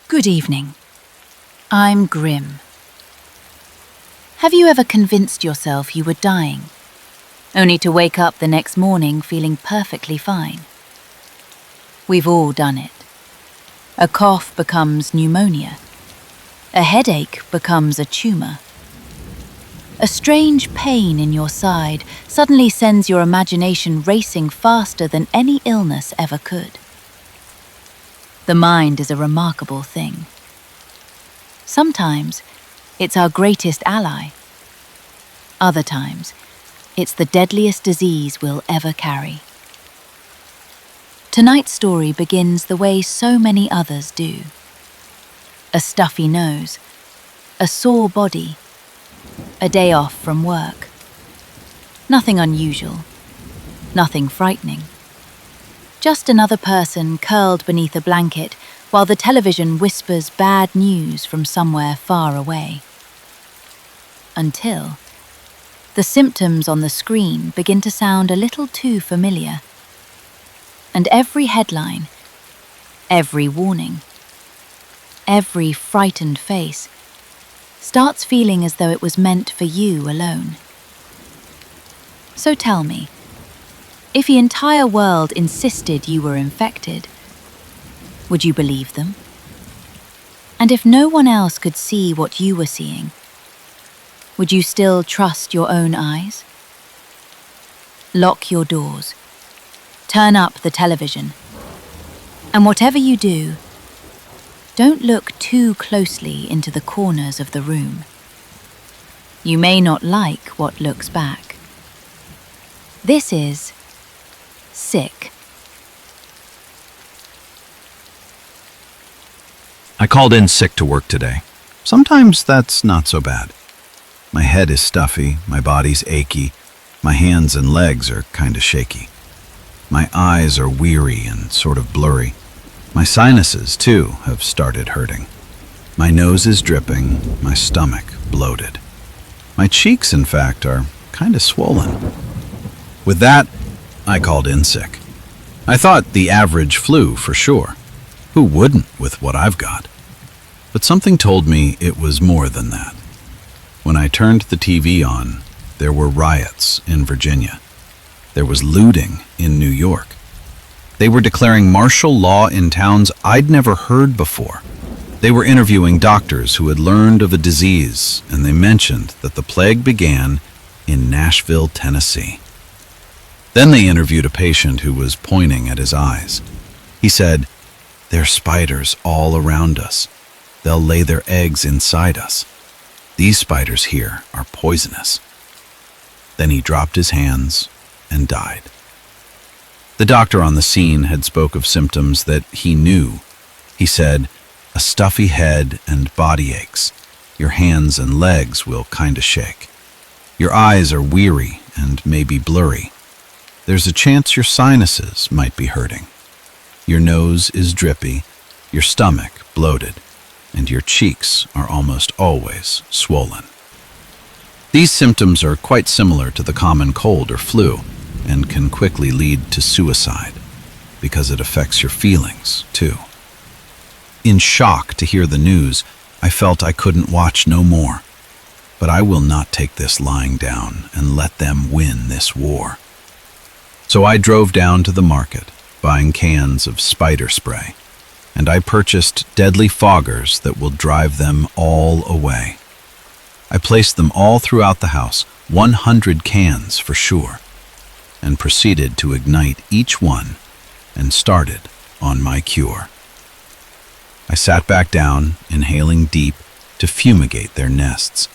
Good evening. I'm grim. Have you ever convinced yourself you were dying, only to wake up the next morning feeling perfectly fine? We've all done it. A cough becomes pneumonia. A headache becomes a tumor. A strange pain in your side suddenly sends your imagination racing faster than any illness ever could. The mind is a remarkable thing. Sometimes it's our greatest ally. Other times, it's the deadliest disease we'll ever carry. Tonight's story begins the way so many others do. A stuffy nose, a sore body, a day off from work. Nothing unusual, nothing frightening. Just another person curled beneath a blanket while the television whispers bad news from somewhere far away. Until the symptoms on the screen begin to sound a little too familiar. And every headline, every warning, every frightened face starts feeling as though it was meant for you alone. So tell me, if the entire world insisted you were infected, would you believe them? And if no one else could see what you were seeing, would you still trust your own eyes? Lock your doors, turn up the television, and whatever you do, don't look too closely into the corners of the room. You may not like what looks back. This is Sick. I called in sick to work today. Sometimes that's not so bad. My head is stuffy, my body's achy, my hands and legs are kinda shaky. My eyes are weary and sort of blurry. My sinuses, too, have started hurting. My nose is dripping, my stomach bloated. My cheeks, in fact, are kinda swollen. With that, I called in sick. I thought the average flu for sure. Who wouldn't with what I've got? But something told me it was more than that. When I turned the TV on, there were riots in Virginia. There was looting in New York. They were declaring martial law in towns I'd never heard before. They were interviewing doctors who had learned of a disease, and they mentioned that the plague began in Nashville, Tennessee. Then they interviewed a patient who was pointing at his eyes. He said, "There's spiders all around us. They'll lay their eggs inside us. These spiders here are poisonous." Then he dropped his hands and died. The doctor on the scene had spoke of symptoms that he knew. He said, "A stuffy head and body aches. Your hands and legs will kinda shake. Your eyes are weary and maybe blurry. There's a chance your sinuses might be hurting. Your nose is drippy, your stomach bloated, and your cheeks are almost always swollen." These symptoms are quite similar to the common cold or flu and can quickly lead to suicide because it affects your feelings too. In shock to hear the news, I felt I couldn't watch no more. But I will not take this lying down and let them win this war. So I drove down to the market, buying cans of spider spray, and I purchased deadly foggers that will drive them all away. I placed them all throughout the house, 100 cans for sure, and proceeded to ignite each one and started on my cure. I sat back down, inhaling deep, to fumigate their nests.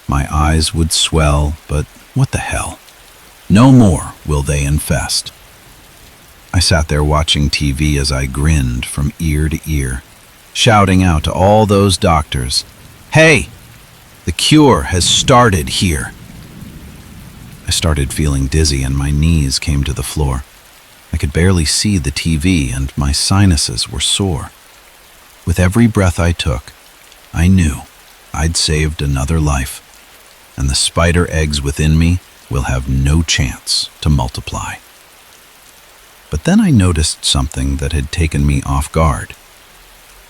My eyes would swell, but what the hell? No more will they infest. I sat there watching TV as I grinned from ear to ear, shouting out to all those doctors, "Hey, the cure has started here." I started feeling dizzy and my knees came to the floor. I could barely see the TV and my sinuses were sore. With every breath I took, I knew I'd saved another life, and the spider eggs within me will have no chance to multiply. But then I noticed something that had taken me off guard.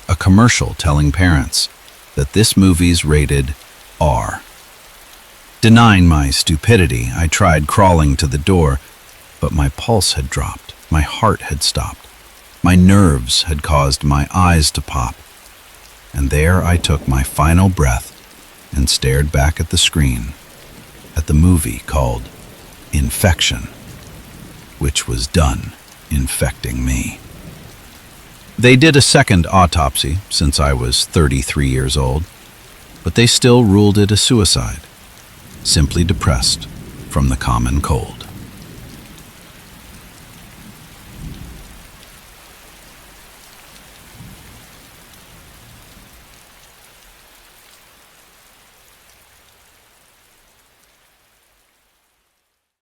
a commercial telling parents that this movie's rated R. Denying my stupidity, I tried crawling to the door, but my pulse had dropped, my heart had stopped, my nerves had caused my eyes to pop. And there I took my final breath and stared back at the screen, at the movie called Infection, which was done infecting me. They did a second autopsy since I was 33 years old, but they still ruled it a suicide, simply depressed from the common cold.